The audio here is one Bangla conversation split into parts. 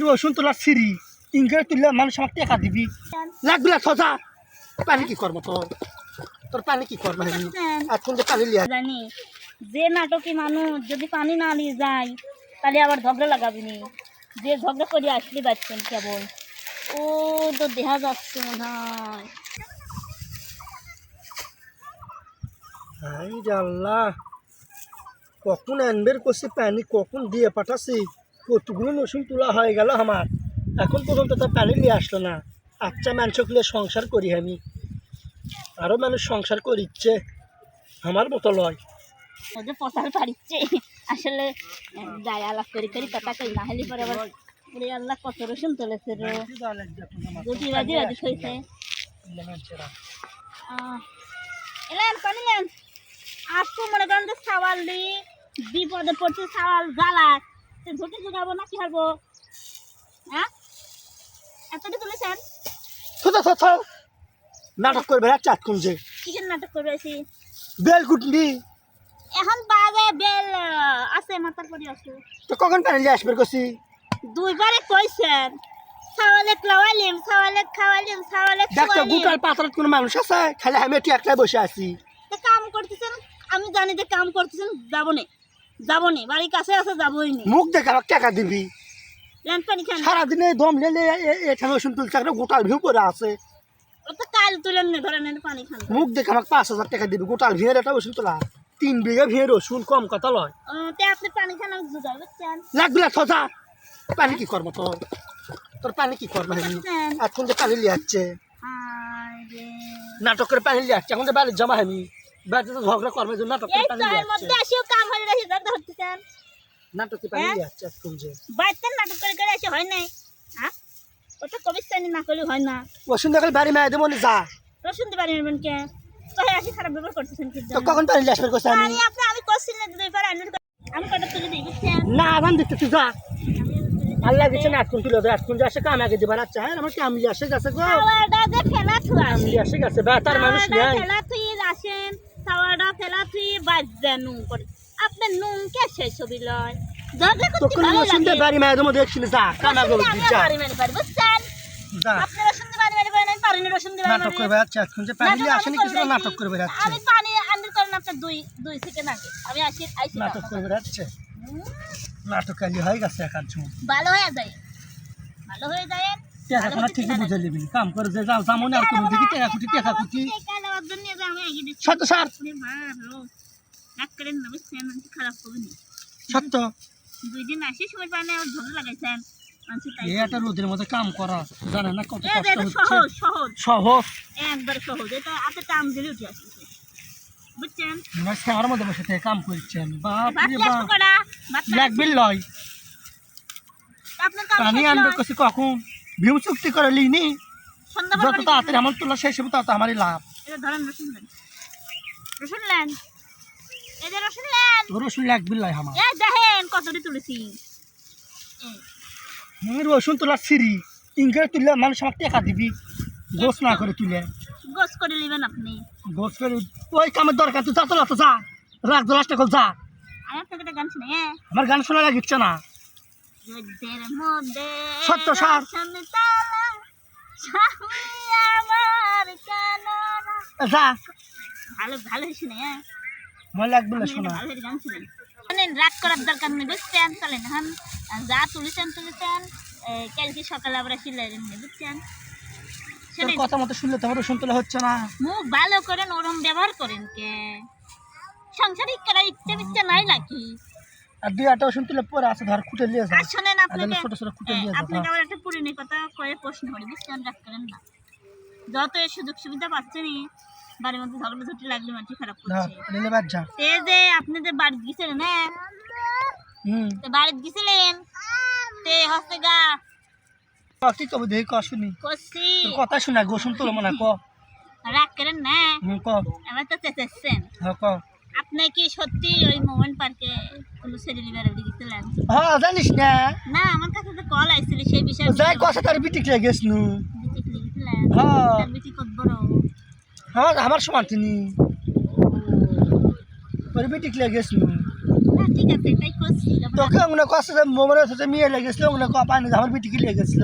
রসুন তোলার সিঁড়ি ইংরেজ তুললে মানুষ আমার টেকা দিবি লাগবে সজা পানি কি করবো তোর পানি কি করবো এখন তো পানি লিয়া জানি যে নাটকে মানুষ যদি পানি না নিয়ে যায় তাহলে আবার ঝগড়া লাগাবিনি যে ঝগড়া করে আসলে পাচ্ছেন কেবল ও তো দেখা যাচ্ছে মনে হয়। হাই রে আল্লাহ, কখন আনবের করছে পানি কখন দিয়ে পাঠাচ্ছি, কতগুলো রসুন তোলা হয়ে গেল আমার, এখন পর্যন্ত তো পানি নিয়ে আসলো না। আচ্ছা মানুষগুলো সংসার করি আমি, আরও মানুষ সংসার করিচ্ছে আমার মতো লয়। ওদের পচাল পারিচ্ছে আসলে গায়ে আলাপ করে করি কথা কই না হলে পরে আবার ওরে আল্লাহ কত রসুন তুলেছে রে গুটি বাজি বাজি হয়েছে। এলেন পানি নেন আসতো মনে করেন যে সাওয়াল দি বিপদে পড়ছে সাওয়াল জ্বালা ঝুঁকে ঝুঁকাবো না কি হারবো হ্যাঁ এতটা তুলেছেন নাটক করবে না চাট কমছে কিসের নাটক করবে আছি বেল কুটলি এখন বাজে বেল আছে মাথার পরে আছে তো কখন পানি নিয়ে আসবে করছি দুইবারে কইছেন সাওয়ালে খাওয়ালিম সাওয়ালে খাওয়ালিম সাওয়ালে দেখতো খাওয়ালিম গুটার পাথর কোনো মানুষ আছে খালি আমি একটু একলাই বসে আছি। তো কাম করতেছেন আমি জানি যে কাম করতেছেন যাবো নে বাড়ির কাছে আছে যাবোই নি মুখ দেখে আমার টাকা দিবি ল্যান্ড পানি খান সারাদিনে দম লেলে এখানে রসুন তুলছে একটা গোটাল ভিউ করে আছে, ও তো কাল তুলেন না ধরেন পানি খান মুখ দেখে আমাকে 5,000 টাকা দিবি গোটাল ভিড়ের একটা রসুন তোলা 3 বিঘা ভিড় রসুন কম কথা লয়। তে আপনি পানি খান আমি বুঝাই বুঝছেন লাগবে সজা পানি কি করবো তোর পানি কি করবো এখন তো পানি লিয়ে যাচ্ছে নাটক করে পানি লিয়ে যাচ্ছে এখন তো বাড়ির জমা আমি বাড়িতে তো ঝগড়া করবে যে নাটক করে পানি লিয়ে যাচ্ছে আসিও কাম হয়ে রাখি দাদা হচ্ছেন নাটকে পানি লিয়ে যাচ্ছে এখন যে বাইতে নাটক করে আসে হয় নাই হ্যাঁ ওটা কবিস্তানি না করলে হয় না রসুন দেখলে বাড়ি মায়ের দেবো যা রসুন দিতে পারি নেবেন কে কহে আসি খারাপ ব্যবহার করতেছেন কি তো কখন পানি লিয়ে আসবে করছে আমি আমি করছি না দুই পারে আমি কটা তুলে দিই বুঝছেন না আবার দেখতে তুই যা আল্লাহ দিচ্ছে না এখন তুলে দেয় এখন যে আসে কাম আগে দিবার আচ্ছা হ্যাঁ আমার কাম লিয়ে আসে গেছে গো সাওয়ারটা যে ফেলা থুয়া কাম লিয়ে আসে গেছে বেতার মানুষ নেই ফেলা থুই আসেন সাওয়ারটা ফেলা থুই বাজে নুন করে আপনি নুন কে সেই ছবি লয় ঝগড়া তো করতে কোন ভালো রসুন লাগে বাড়ি মায়ের দেবো দেখছিলি যা কাম আগে দিচ্ছা বাড়ি মেরে পারি বুঝছেন যা আপনি রসুন দিয়ে বাড়ি মেরে পারেন আমি পারিনি রসুন দিয়ে নাটক করবে আচ্ছা এখন যে পানি লিয়ে আসেনি কিছু নাটক করবে যাচ্ছে আমি পানি আন্দাজ করেন আপনার দুই সেকেন্ড আগে আমি আইছি নাটক করবে যাচ্ছে নাটক কালি হয়ে গেছে একার জন্য ভালো হয়ে যায় ভালো হয়ে যায় টাকা ঠিকই বুঝে নিবি কাম করে যে যাও যেমন আর কোনো দিকে টাকা কুটি সত্য স্যার সত্য দুই দিন আসি সময় পায় না ঝগড়া লাগাইছেন এটা রোদের মধ্যে কাম করা জানে না কত কষ্ট হচ্ছে সহজ সহজ সহজ একবার সহজ এটা হাতে কাম দিলে উঠে আসছে বুঝছেন না স্যার মধ্যে বসে থেকে কাম করছেন বাপ রে বাপ বাপ লাগবে লয় আপনার কাম পানি আনবে কইছে কখন ভিউ চুক্তি করে লিনি সন্ধ্যাবেলা যত তাড়াতাড়ি আমার তোলা শেষ হবে তত আমারই লাভ। এটা ধরেন রসুন লেন এদের রসুন লেন রসুন লাগবে লয় আমার এই দেখেন কতটি তুলেছি রসুন তোলার সিঁড়ি ইংরেজ তুললে মানুষ আমার টাকা দিবি গোস না করে তুলে গোস করে নেবেন আপনি গোস করে ওই কামের দরকার তুই যা তোলা তো যা রাখ দোলাসটা কল যা আমি আপনাকে একটা গান শুনে হ্যাঁ আমার গান শোনা লাগিচ্ছে না যুদ্ধের মধ্যে সত্য স্যার আমার কাননা যা ভালো ভালো শুনে হ্যাঁ মনে লাগবে না শোনা ভালো গান শুনেন শুনেন রাগ করার দরকার নেই বুঝছেন চলেন এখন যা তুলেছেন কালকে সকালে আবার সিলাই বুঝছেন তোর কথা মতো শুনলে তোমার রসুন তোলা হচ্ছে না মুখ ভালো করেন ওরম ব্যবহার করেন কে সংসারিক করার ইচ্ছে নাই নাকি আর দুই আটা রসুন তুলে পরে আছে ধর খুঁটে নিয়ে যা আর শোনেন আপনাকে ছোট ছোট খুঁটে নিয়ে আপনাকে আবার একটা পুরনো কথা কয়ে প্রশ্ন করি বুঝছেন রাগ করেন না যত এই সুযোগ সুবিধা পাচ্ছেনই বাড়ির মধ্যে ঝগড়া ঝুটি লাগলে মানুষ খারাপ করছে নিলে বাদ যা তে যে আপনি যে বাড়ি গেছিলেন হ্যাঁ বাড়িতে গেছিলেন তে হচ্ছে গা কি কবে দেখি ক শুনি করছি তোর কথা শোনা গোসুন তোলো মনে ক রাগ করেন না ক আমার তো চেঁচাচ্ছেন হ্যাঁ ক আপনি কি সত্যি ওই মোমেন্ট পার্কে কোনো সেরিলি বেড়াতে গেছিলেন হ্যাঁ জানিস না না আমার কাছে তো কল আসছিল সেই বিষয়ে যাই কথা তার বিটিক লেগেছ নু গেছিলেন হ্যাঁ তার বিটি কত বড় হ্যাঁ আমার সমান তিনি ওর বিটিক লেগেছ নু হ্যাঁ ঠিক আছে এটাই করছি তোকে ওগুলো কষ্ট মনে হচ্ছে মেয়ে লেগেছিল ওগুলো পানি আমার বিটিকে লেগেছিল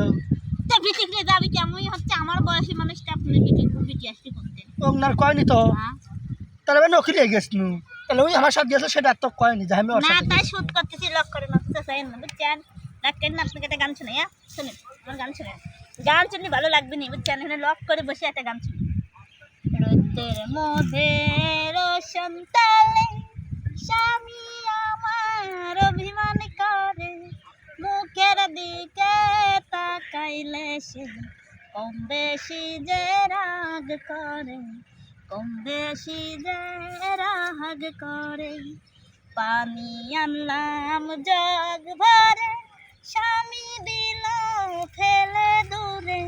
তা বিটিকে যাবে কি আমি হচ্ছে আমার বয়সী মানুষটা আপনি বিটি আসতে করতেন ওনার কয়নি তো হ্যাঁ তাহলে আমি নকি লেগেছিল তাহলে ওই আমার সাথে গেছে সেটা তো কয়নি যে আমি ওর না সাথে তাই গেছি। শুট করতেছি লক করে নষ্ট চাই না বুঝছেন ডাক্তার না আপনাকে একটা গান শুনে হ্যাঁ শুনুন আমার গান শুনে গান শুনলে ভালো লাগবে না বুঝছেন এখানে লক করে বসে একটা গান শুনি রোদের মধ্যে রোশন তালে স্বামী আমার অভিমান করে মুখের দিকে তাকাইলে সে কম বেশি যে রাগ করে কম বেশি যে রাগ করে পানি আনলাম জগ ভরে স্বামী দিল ফেলে দূরে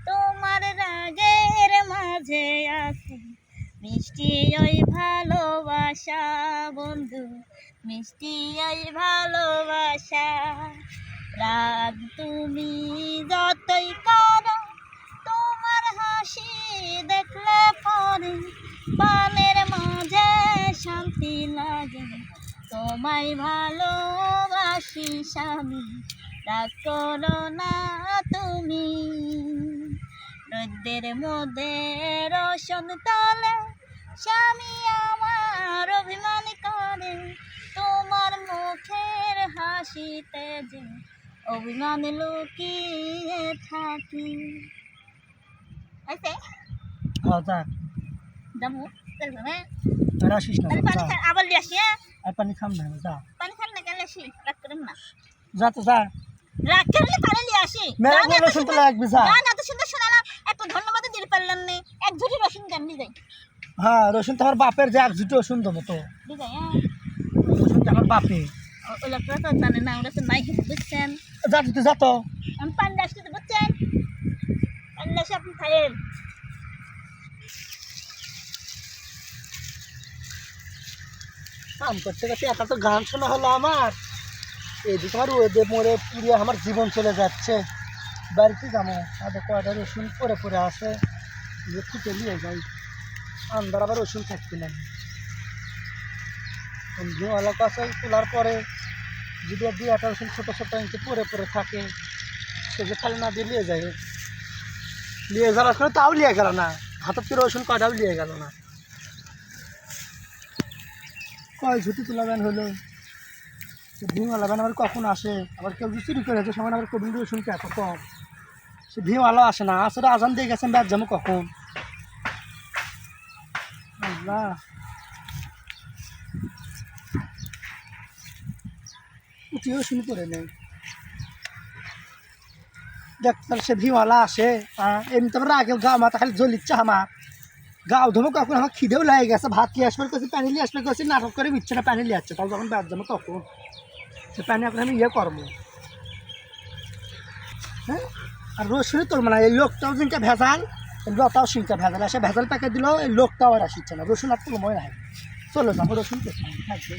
তোমার রাগের মাঝে আছে মিষ্টি ওই ভালোবাসা বন্ধু মিষ্টি ওই ভালোবাসা রাগ তুমি যতই করো তোমার হাসি দেখলে পরে পানের মাঝে শান্তি লাগে তোমায় ভালোবাসি স্বামী রাগ করো না তুমি রোদের মধ্যে রোশন তলে স্বামী আমার অভিমান করে তোমার মুখের হাসিতে যে অভিমান লুকিয়ে থাকি আচ্ছা হ্যাঁ যাক জামু তাহলে আর আসিস না পানি যা খান আবার লিয়ে আসি হ্যাঁ আর পানি খাম না যা পানি খান না গেলে আসি রাগ করেন না যা তো যা রাগ করলে পানি লিয়ে আসি মেলা করে রসুন তো লাগবে যা গান এত সুন্দর শোনালাম একটু ধন্যবাদ দিতে পারলেন না এক ঝুড়ি রসুন গান দিয়ে যাই হ্যাঁ রসুন তো আমার বাপের যে এক জুটি রসুন দেবো তো দিয়ে যাই হ্যাঁ রসুন তো আমার বাপে ওগুলো তো জানে না ওরা তো নাই খেতে বুঝছেন যা তুই যা তো আমি পানি আসতে বুঝছেন পানি আসে আপনি খাইয়েন কাম করতে করতে এত তো গান শোনা হলো আমার এদিকে আমার রোদে মরে পুড়িয়ে আমার জীবন চলে যাচ্ছে বাড়িতে যাবো আদা কয়টা রসুন পরে পরে আসে একটু চলিয়ে যাই আন্দার আবার রসুন থাকতে না ঘিওয়ালা কাছে তোলার পরে যদি দুই একটা রসুন ছোটো ছোটো ইঞ্চি পরে পরে থাকে সেগুলো খালি না দিয়ে নিয়ে যায় নিয়ে যাওয়ার সময় তাও নিয়ে গেল না হাতের থেকে রসুন কয়টাও নিয়ে গেল না কয় ঝুটি তোলা ব্যান হলো ভিমওয়ালা ব্যান আবার কখন আসে আবার কেউ যদি চুরি করে আছে সময় আবার কবিন রসুনকে এত কম সে ভিমওয়ালাও আসে না আসলে আজান দিয়ে গেছেন ব্যাট যাবো কখন আল্লাহ উঠিও শুনি করে নেই দেখ তাহলে সে ভিমওয়ালা আসে এমনি তারপরে আগে গা মাথা খালি জ্বলিচ্ছে আমার গাও ধমো কখন আমার খিদেও লাগে গেছে ভাত নিয়ে আসবে করছি পানি নিয়ে আসবে করছি নাটক করে বিচ্ছাটা পানি নিয়ে আসছে তাও যখন ব্যাট যাবো তখন সে পানি এখন আমি ইয়ে করবো হ্যাঁ আর রসুনই তোর মানে এই লোকটাও জিনকে ভেজাল লতাও সিনকে ভেজাল এসে ভেজাল প্যাকেট দিলেও এই লোকটাও আর আসছে না রসুন আর তুলময় নাই চলে যাবো রসুন থাকবে